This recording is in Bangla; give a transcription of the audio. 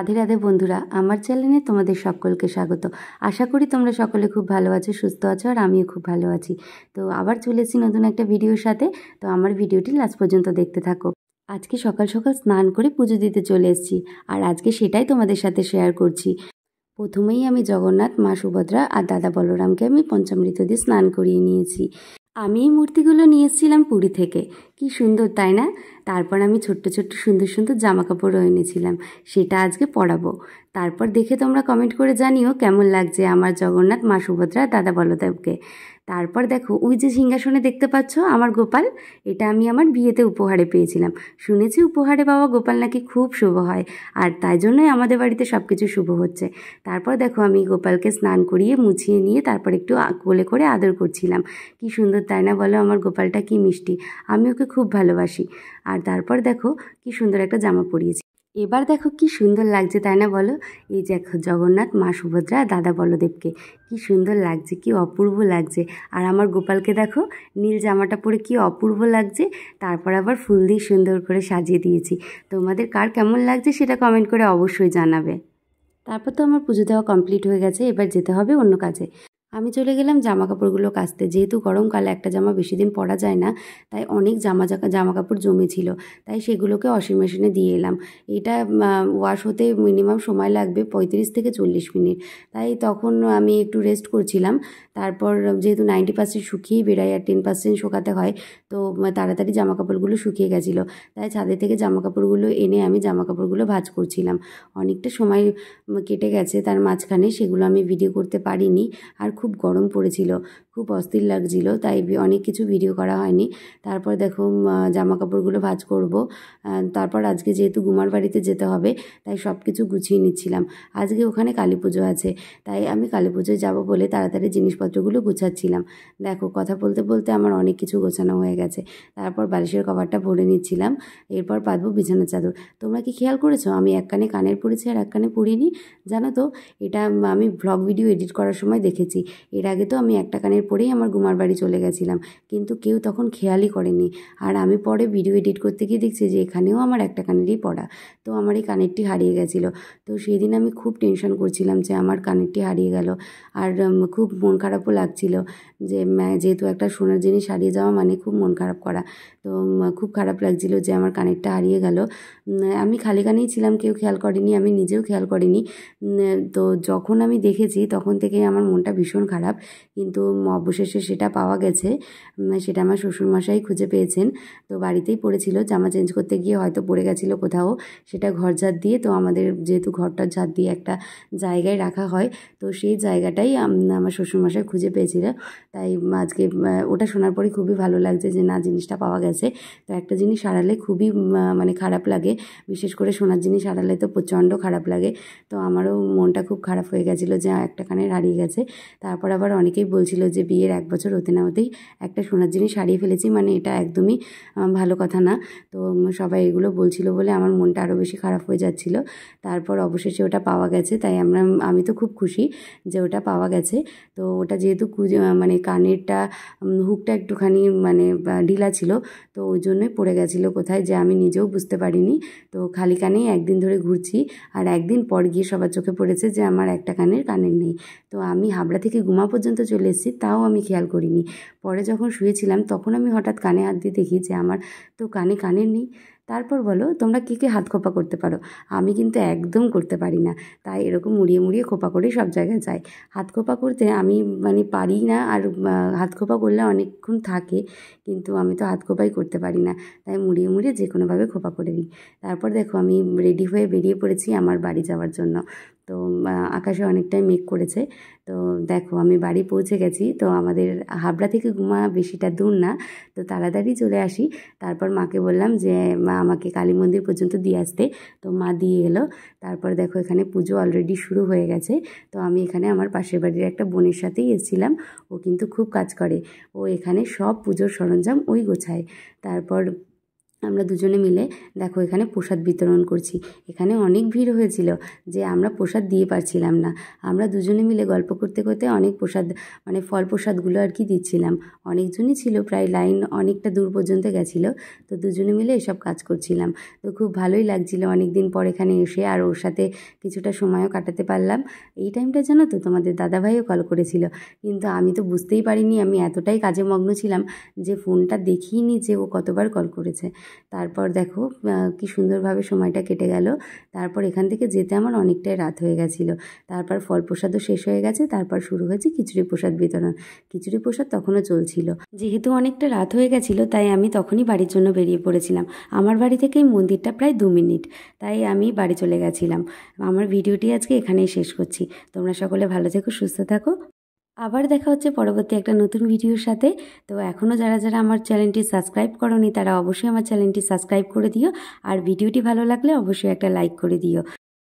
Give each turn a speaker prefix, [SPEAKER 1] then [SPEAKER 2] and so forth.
[SPEAKER 1] রাধে রাধে বন্ধুরা, আমার চ্যানেলে তোমাদের সকলকে স্বাগত। আশা করি তোমরা সকলে খুব ভালো আছো, সুস্থ আছো, আর আমিও খুব ভালো আছি। তো আবার চলে এসেছি নতুন একটা ভিডিওর সাথে। তো আমার ভিডিওটি লাস্ট পর্যন্ত দেখতে থাকো। আজকে সকাল সকাল স্নান করে পুজো দিতে চলে এসেছি, আর আজকে সেটাই তোমাদের সাথে শেয়ার করছি। প্রথমেই আমি জগন্নাথ, মা সুভদ্রা আর দাদা বলরামকে আমি পঞ্চামৃত দিয়ে স্নান করিয়ে নিয়েছি। আমি এই মূর্তিগুলো নিয়ে এসেছিলাম পুরী থেকে। কি সুন্দর তাই না? তারপর আমি ছোট্ট ছোট্ট সুন্দর সুন্দর জামা কাপড়ও এনেছিলাম, সেটা আজকে পরাবো। তারপর দেখে তোমরা কমেন্ট করে জানিও কেমন লাগছে আমার জগন্নাথ, মা সুভদ্রা, দাদা বলদেবকে। তারপর দেখো, ওই যে সিংহাসনে দেখতে পাচ্ছ আমার গোপাল, এটা আমি আমার বিয়েতে উপহারে পেয়েছিলাম। শুনেছি উপহারে পাওয়া গোপাল নাকি খুব শুভ হয়, আর তাই জন্যই আমাদের বাড়িতে সব কিছু শুভ হচ্ছে। তারপর দেখো, আমি গোপালকে স্নান করিয়ে মুছিয়ে নিয়ে তারপর একটু কোলে করে আদর করছিলাম। কি সুন্দর তাই না বলো? আমার গোপালটা কি মিষ্টি, আমি ওকে খুব ভালোবাসি। আর তারপর দেখো কি সুন্দর একটা জামা পরিয়েছি। এবার দেখো কি সুন্দর লাগছে তাই না বলো? এই দেখো জগন্নাথ, মা সুভদ্রা, দাদা বলদেবকে কি সুন্দর লাগছে, কি অপূর্ব লাগছে। আর আমার গোপালকে দেখো নীল জামাটা পরে কি অপূর্ব লাগছে। তারপর আবার ফুল দিয়ে সুন্দর করে সাজিয়ে দিয়েছি। তোমাদের কার কেমন লাগছে সেটা কমেন্ট করে অবশ্যই জানাবে। তারপর তো আমার পুজো দেওয়া কমপ্লিট হয়ে গেছে, এবার যেতে হবে অন্য কাজে। আমি চলে গেলাম জামা কাপড়গুলো কাচতে। যেহেতু গরমকালে একটা জামা বেশি দিন পরা যায় না, তাই অনেক জামা কাপড় জমেছিল, তাই সেগুলোকে ওয়াশিং মেশিনে দিয়ে এলাম। এটা ওয়াশ হতে মিনিমাম সময় লাগবে 35 থেকে 40 মিনিট। তাই তখন আমি একটু রেস্ট করছিলাম। তারপর যেহেতু 90% শুকিয়েই বেরোয় আর 10% শুকাতে হয়, তো তাড়াতাড়ি জামা কাপড়গুলো শুকিয়ে গেছিলো। তাই ছাদে থেকে জামা কাপড়গুলো এনে আমি জামা কাপড়গুলো ভাঁজ করছিলাম। অনেকটা সময় কেটে গেছে তার মাঝখানে, সেগুলো আমি ভিডিও করতে পারিনি। আর খুব গরম পড়েছিল, খুব অস্থির লাগছিল, তাই অনেক কিছু ভিডিও করা হয়নি। তারপর দেখো জামা কাপড়গুলো ভাঁজ করব। তারপর আজকে যেহেতু গুমার বাড়িতে যেতে হবে, তাই সব কিছু গুছিয়ে নিচ্ছিলাম। আজকে ওখানে কালী পুজো আছে, তাই আমি কালী পুজোয় যাবো বলে তাড়াতাড়ি জিনিসপত্রগুলো গুছাচ্ছিলাম। দেখো কথা বলতে বলতে আমার অনেক কিছু গোছানো হয়ে গেছে। তারপর বালিশের কভারটা ভরে নিচ্ছিলাম, এরপর পাতবো বিছানার চাদর। তোমরা কি খেয়াল করেছো আমি এক কানে কানের পরেছি আর এক কানে পরিনি? জানো তো, এটা আমি ভ্লগ ভিডিও এডিট করার সময় দেখেছি। এর আগে তো আমি একটা কানের পরেই আমার গুমার বাড়ি চলে গেছিলাম, কিন্তু কেউ তখন খেয়ালই করেনি। আর আমি পরে ভিডিও এডিট করতে গিয়ে দেখছি যে এখানেও আমার একটা কানেরই পড়া। তো আমার এই কানেরটি হারিয়ে গেছিলো। তো সেই দিন আমি খুব টেনশন করছিলাম যে আমার কানেরটি হারিয়ে গেল। আর খুব মন খারাপও লাগছিল যে যেহেতু একটা সোনার জিনিস হারিয়ে যাওয়া মানে খুব মন খারাপ করা। তো খুব খারাপ লাগছিল যে আমার কানেরটা হারিয়ে গেল। আমি খালি কানেই ছিলাম, কেউ খেয়াল করেনি, আমি নিজেও খেয়াল করিনি। তো যখন আমি দেখেছি তখন থেকে আমার মনটা ভীষণ খারাপ। কিন্তু অবশেষে সেটা পাওয়া গেছে। সেটা আমার শ্বশুরমশাই খুঁজে পেয়েছেন। তো বাড়িতেই পড়েছিল, জামা চেঞ্জ করতে গিয়ে হয়তো পড়ে গেছিলো কোথাও। সেটা ঘর ঝাড় দিয়ে, তো আমাদের যেহেতু ঘরটা ঝাড় দিয়ে একটা জায়গায় রাখা হয়, তো সেই জায়গাটাই আমার শ্বশুরমশাই খুঁজে পেয়েছিল। তাই আজকে ওটা শোনার পরে খুবই ভালো লাগছে যে না, জিনিসটা পাওয়া গেছে। তো একটা জিনিস হারালে খুবই মানে খারাপ লাগে, বিশেষ করে সোনার জিনিস হারালে তো প্রচণ্ড খারাপ লাগে। তো আমারও মনটা খুব খারাপ হয়ে গেছিলো যে একটা কানের হারিয়ে গেছে। তারপর আবার অনেকেই বলছিল যে বিয়ের 1 বছর হতে না হতেই একটা সোনার জিনিস হারিয়ে ফেলেছি, মানে এটা একদমই ভালো কথা না। তো সবাই এগুলো বলছিল বলে আমার মনটা আরও বেশি খারাপ হয়ে যাচ্ছিল। তারপর অবশেষে ওটা পাওয়া গেছে, তাই আমি তো খুব খুশি যে ওটা পাওয়া গেছে। তো ওটা যেহেতু মানে কানেরটা হুকটা একটুখানি মানে ঢিলা ছিল, তো ওই জন্যই পড়ে গেছিলো কোথায় যে আমি নিজেও বুঝতে পারিনি। তো খালি কানেই একদিন ধরে ঘুরছি, আর একদিন পর গিয়ে সবার চোখে পড়েছে যে আমার একটা কানের নেই। তো আমি হাবড়া থেকে গুমা পর্যন্ত চলে এসেছি, তাও আমি খেয়াল করিনি। পরে যখন শুয়েছিলাম তখন আমি হঠাৎ কানে হাত দিয়ে দেখি যে আমার তো কানের নেই। তারপর বলো তোমরা কে হাত খোপা করতে পারো? আমি কিন্তু একদম করতে পারি না, তাই এরকম মুড়িয়ে মুড়িয়ে খোপা করেই সব জায়গায় যাই। হাত খোপা করতে আমি মানে পারি না, আর হাত খোপা করলে অনেকক্ষণ থাকে, কিন্তু আমি তো হাত খোপাই করতে পারি না। তাই মুড়িয়ে মুড়িয়ে যে কোনোভাবে খোপা করে নিই। তারপর দেখো আমি রেডি হয়ে বেরিয়ে পড়েছি আমার বাড়ি যাওয়ার জন্য। তো আকাশে অনেকটাই মেঘ করেছে। তো দেখো আমি বাড়ি পৌঁছে গেছি। তো আমাদের হাবড়া থেকে গুমা বেশিটা দূর না, তো তাড়াতাড়ি চলে আসি। তারপর মাকে বললাম যে মা আমাকে কালী মন্দির পর্যন্ত দিয়ে আসতে, তো মা দিয়ে এলো। তারপর দেখো এখানে পুজো অলরেডি শুরু হয়ে গেছে। তো আমি এখানে আমার পাশের বাড়ির একটা বোনের সাথেই এসেছিলাম। ও কিন্তু খুব কাজ করে, ও এখানে সব পুজোর সরঞ্জাম ওই গোছায়। তারপর আমরা দুজনে মিলে দেখো এখানে প্রসাদ বিতরণ করছি। এখানে অনেক ভিড় হয়েছিল যে আমরা প্রসাদ দিয়ে পারছিলাম না। আমরা দুজনে মিলে গল্প করতে করতে অনেক প্রসাদ মানে ফল প্রসাদগুলো আর কি দিচ্ছিলাম। অনেকজনই ছিল, প্রায় লাইন অনেকটা দূর পর্যন্ত গেছিলো। তো দুজনে মিলে এসব কাজ করছিলাম। তো খুব ভালোই লাগছিল অনেক দিন পর এখানে এসে, আর ওর সাথে কিছুটা সময়ও কাটাতে পারলাম। এই টাইমটা জানো তো তোমাদের দাদাভাইও কল করেছিল, কিন্তু আমি তো বুঝতেই পারিনি, আমি এতটাই কাজে মগ্ন ছিলাম যে ফোনটা দেখিইনি যে ও কতবার কল করেছে। তারপর দেখো কি সুন্দরভাবে সময়টা কেটে গেল। তারপর এখান থেকে যেতে আমার অনেকটাই রাত হয়ে গেছিলো। তারপর ফল প্রসাদও শেষ হয়ে গেছে, তারপর শুরু হয়েছে খিচুড়ি প্রসাদ বিতরণ। খিচুড়ি প্রসাদ তখনও চলছিল। যেহেতু অনেকটা রাত হয়ে গেছিলো তাই আমি তখনই বাড়ির জন্য বেরিয়ে পড়েছিলাম। আমার বাড়ি থেকে মন্দিরটা প্রায় 2 মিনিট, তাই আমি বাড়ি চলে গেছিলাম। আমার ভিডিওটি আজকে এখানেই শেষ করছি। তোমরা সকলে ভালো থেকো, সুস্থ থাকো। আবার দেখা হচ্ছে পরবর্তী একটা নতুন ভিডিওর সাথে। তো এখনও যারা যারা আমার চ্যানেলটি সাবস্ক্রাইব করোনি তারা অবশ্যই আমার চ্যানেলটি সাবস্ক্রাইব করে দিও, আর ভিডিওটি ভালো লাগলে অবশ্যই একটা লাইক করে দিও।